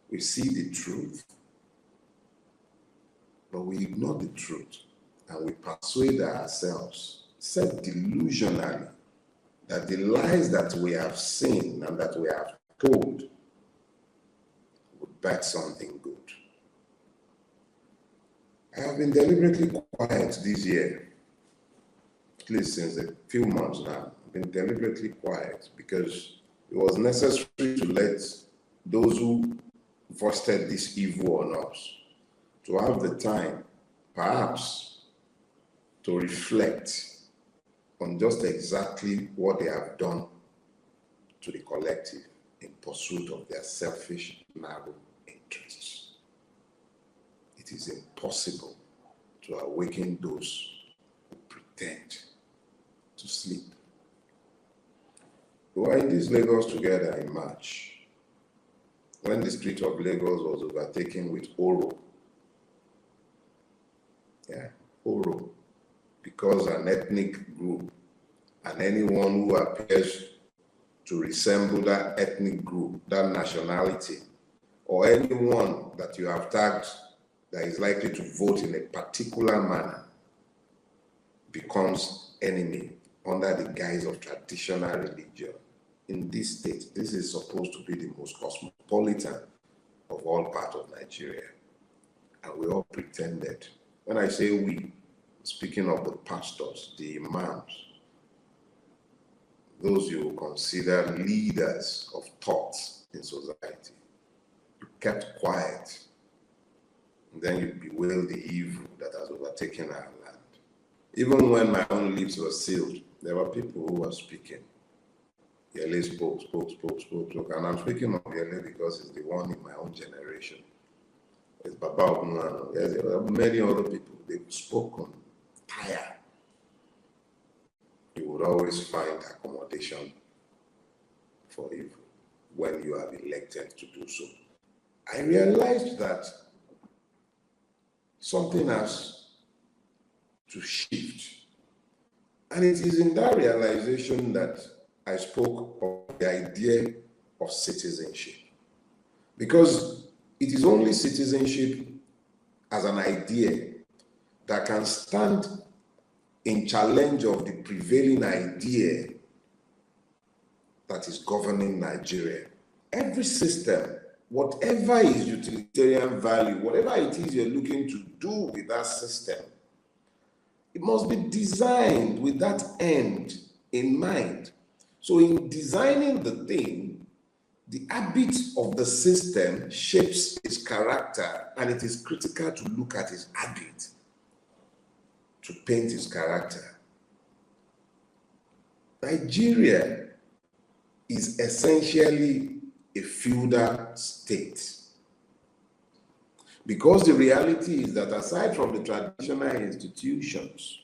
We see the truth, but we ignore the truth and we persuade ourselves, said delusionally, that the lies that we have seen and that we have told would back something good. I have been deliberately quiet this year, at least since a few months now. I've been deliberately quiet because it was necessary to let those who fostered this evil on us to have the time, perhaps, to reflect on just exactly what they have done to the collective in pursuit of their selfish, narrow interests. It is impossible to awaken those who pretend to sleep. We were in this Lagos together in March, when the street of Lagos was overtaken with Oro. Yeah, Oro. Because an ethnic group and anyone who appears to resemble that ethnic group, that nationality, or anyone that you have tagged that is likely to vote in a particular manner becomes enemy under the guise of traditional religion. In this state, this is supposed to be the most cosmopolitan of all parts of Nigeria. And we all pretended. When I say we, speaking of the pastors, the imams, those you consider leaders of thought in society, you kept quiet, and then you bewail the evil that has overtaken our land. Even when my own lips were sealed, there were people who were speaking. Yele spoke, and I'm speaking of Yele because he's the one in my own generation. It's Baba Ogunwano. There are many other people. They've spoken tired. You would always find accommodation for evil when you are elected to do so. I realized that something has to shift. And it is in that realization that I spoke of the idea of citizenship. Because it is only citizenship as an idea that can stand in challenge of the prevailing idea that is governing Nigeria. Every system, whatever is utilitarian value, whatever it is you're looking to do with that system, it must be designed with that end in mind. So in designing the thing, the habit of the system shapes its character, and it is critical to look at its habit to paint its character. Nigeria is essentially a feudal state. Because the reality is that aside from the traditional institutions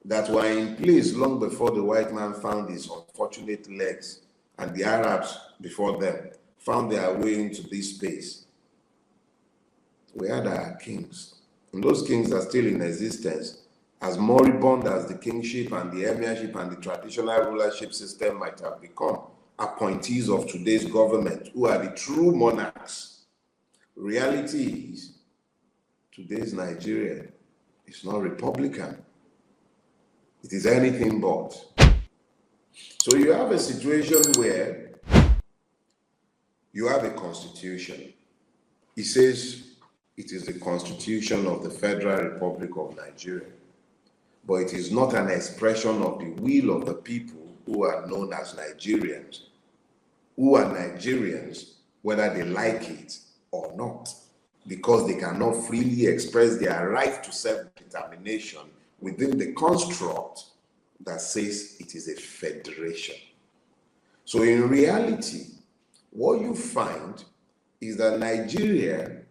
that were in place long before the white man found his unfortunate legs, and the Arabs before them found their way into this space, we had our kings. And those kings are still in existence, as moribund as the kingship and the emirship and the traditional rulership system might have become. Appointees of today's government, who are the true monarchs. Reality is, today's Nigeria is not Republican. It is anything but. So you have a situation where you have a constitution. It says it is the Constitution of the Federal Republic of Nigeria, but it is not an expression of the will of the people who are known as Nigerians, who are Nigerians whether they like it or not, because they cannot freely express their right to self-determination within the construct that says it is a federation. So in reality, what you find is that Nigeria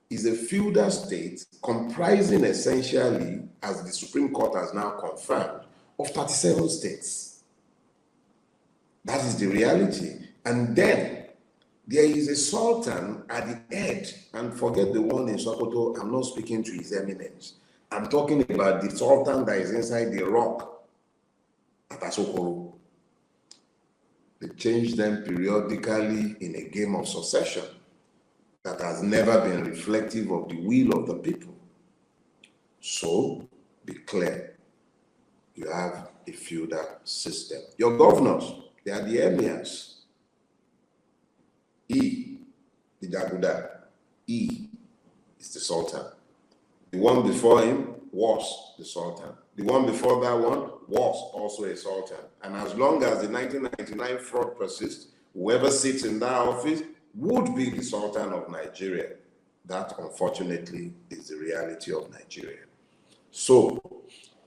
is a feudal state comprising essentially, as the Supreme Court has now confirmed, of 37 states. That is the reality. And then there is a sultan at the head, and forget the one in Sokoto, I'm not speaking to his eminence. I'm talking about the sultan that is inside the rock at Asokoro. They change them periodically in a game of succession. that has never been reflective of the will of the people. So, be clear. You have a feudal system. Your governors, they are the emirs. E, the Jaguda. E is the Sultan. The one before him was the Sultan. The one before that one was also a Sultan. And as long as the 1999 fraud persists, whoever sits in that office would be the Sultan of Nigeria. That, unfortunately, is the reality of Nigeria. So,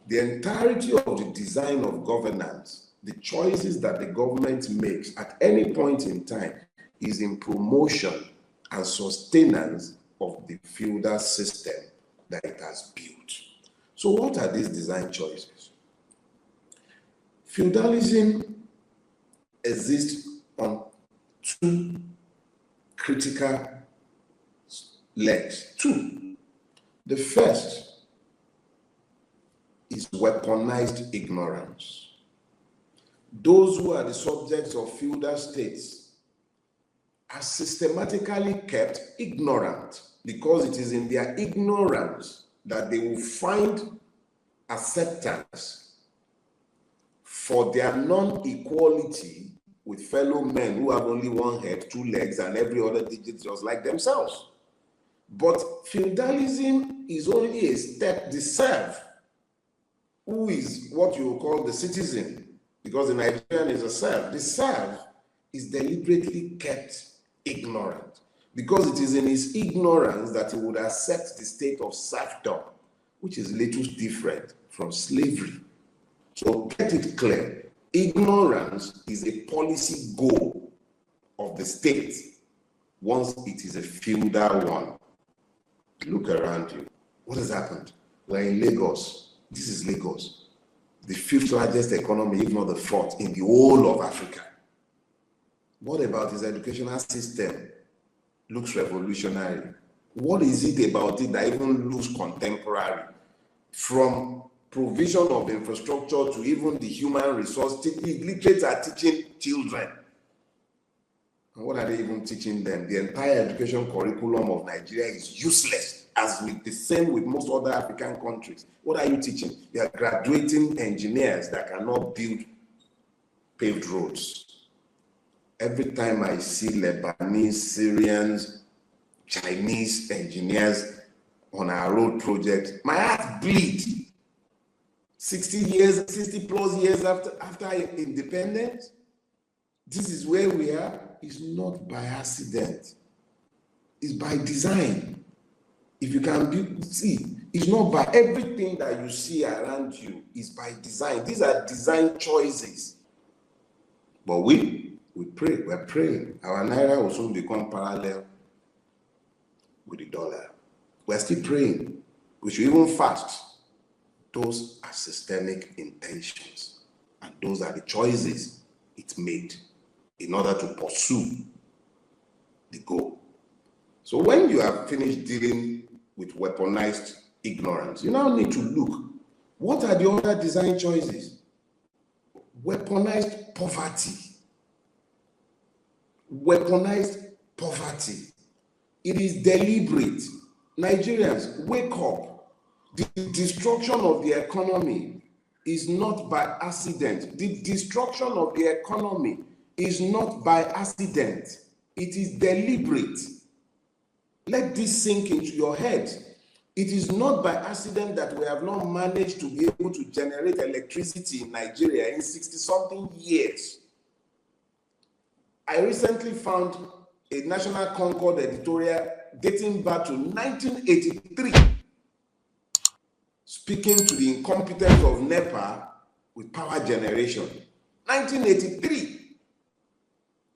the entirety of the design of governance, the choices that the government makes at any point in time, is in promotion and sustenance of the feudal system that it has built. So what are these design choices? Feudalism exists on two critical legs. Two. The first is weaponized ignorance. Those who are the subjects of feudal states are systematically kept ignorant because it is in their ignorance that they will find acceptance for their non-equality with fellow men who have only one head, two legs, and every other digit just like themselves. But feudalism is only a step, the serf, who is what you call the citizen, because the Nigerian is a serf. The serf is deliberately kept ignorant because it is in his ignorance that he would accept the state of serfdom, which is little different from slavery. So get it clear. Ignorance is a policy goal of the state once it is a feudal one. Look around you. What has happened? We're in Lagos. This is Lagos, the fifth largest economy, if not the fourth, in the whole of Africa. What about his educational system? Looks revolutionary. What is it about it that even looks contemporary? From provision of infrastructure to even the human resource, illiterates are teaching children. And what are they even teaching them? The entire education curriculum of Nigeria is useless, as with the same with most other African countries. What are you teaching? You are graduating engineers that cannot build paved roads. Every time I see Lebanese, Syrians, Chinese engineers on our road project, my heart bleeds. 60 plus years after independence, this is where we are. It's not by accident. It's by design. If you can see, it's not by everything that you see around you, it's by design. These are design choices. But we pray, we're praying. Our naira will soon become parallel with the dollar. We're still praying. We should even fast. Those are systemic intentions. And those are the choices it made in order to pursue the goal. So when you have finished dealing with weaponized ignorance, you now need to look, what are the other design choices? Weaponized poverty. Weaponized poverty. It is deliberate. Nigerians, wake up. The destruction of the economy is not by accident. The destruction of the economy is not by accident. It is deliberate. Let this sink into your head. It is not by accident that we have not managed to be able to generate electricity in Nigeria in 60-something years. I recently found a National Concord editorial dating back to 1983, speaking to the incompetence of NEPA with power generation. 1983.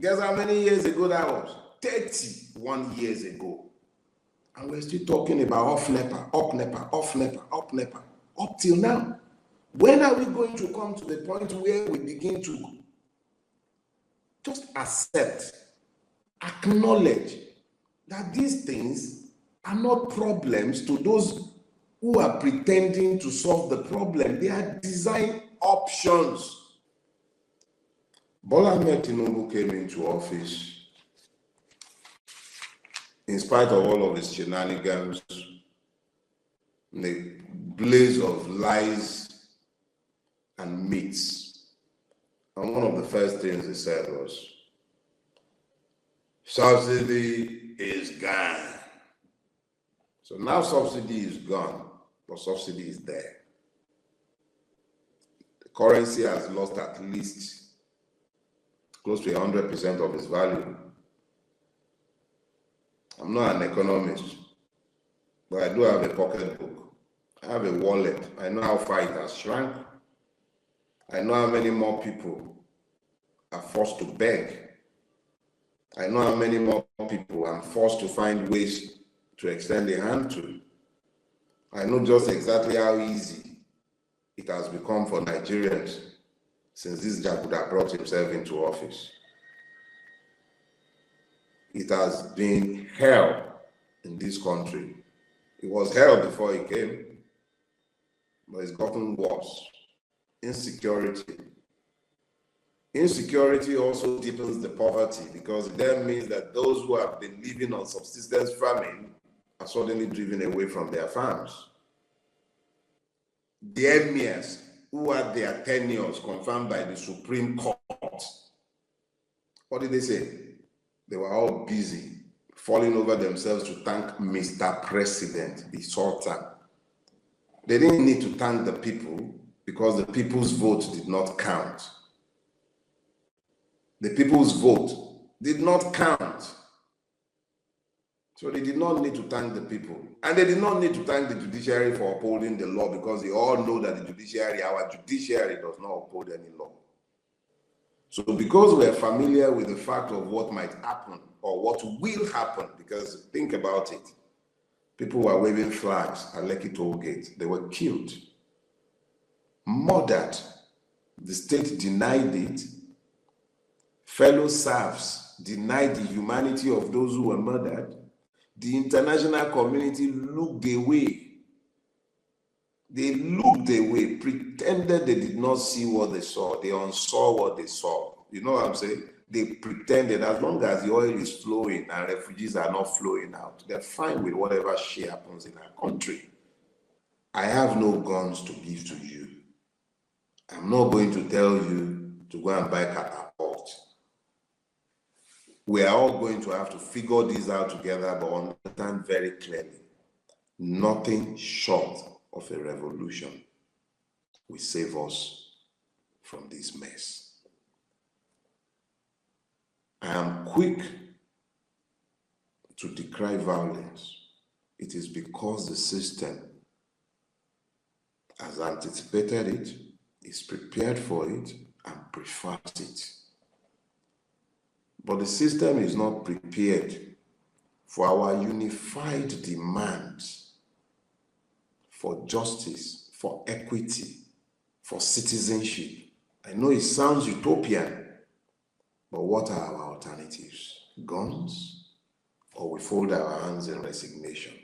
Guess how many years ago that was? 31 years ago. And we're still talking about off NEPA, up NEPA, off NEPA, up NEPA, up till now. When are we going to come to the point where we begin to just accept, acknowledge that these things are not problems to those who are pretending to solve the problem? They are design options. Bola Ahmed Tinubu came into office in spite of all of his shenanigans, the blaze of lies and myths. And one of the first things he said was, subsidy is gone. So now subsidy is gone, but subsidy is there. The currency has lost at least close to 100% of its value. I'm not an economist, but I do have a pocketbook. I have a wallet. I know how far it has shrunk. I know how many more people are forced to beg. I know how many more people I'm forced to find ways to extend a hand to. I know just exactly how easy it has become for Nigerians since this Jaguda brought himself into office. It has been hell in this country. It was hell before he came, but it's gotten worse. Insecurity. Insecurity also deepens the poverty because it then means that those who have been living on subsistence farming are suddenly driven away from their farms. The emirs who had their tenures confirmed by the Supreme Court, what did they say? They were all busy falling over themselves to thank Mr. President, the Sultan. They didn't need to thank the people because the people's vote did not count. The people's vote did not count. So they did not need to thank the people. And they did not need to thank the judiciary for upholding the law because they all know that the judiciary, our judiciary, does not uphold any law. So because we're familiar with the fact of what might happen or what will happen, because think about it, people were waving flags at Lekki toll gate. They were killed, murdered. The state denied it. Fellow serfs denied the humanity of those who were murdered. The international community looked away. They looked away, pretended they did not see what they saw. They unsaw what they saw. You know what I'm saying? They pretended as long as the oil is flowing and refugees are not flowing out, they're fine with whatever shit happens in our country. I have no guns to give to you. I'm not going to tell you to go and buy catapult. We are all going to have to figure this out together, but understand very clearly, nothing short of a revolution will save us from this mess. I am quick to decry violence. It is because the system has anticipated it, is prepared for it, and prefers it. But the system is not prepared for our unified demands for justice, for equity, for citizenship. I know it sounds utopian, but what are our alternatives? Guns? Or we fold our hands in resignation?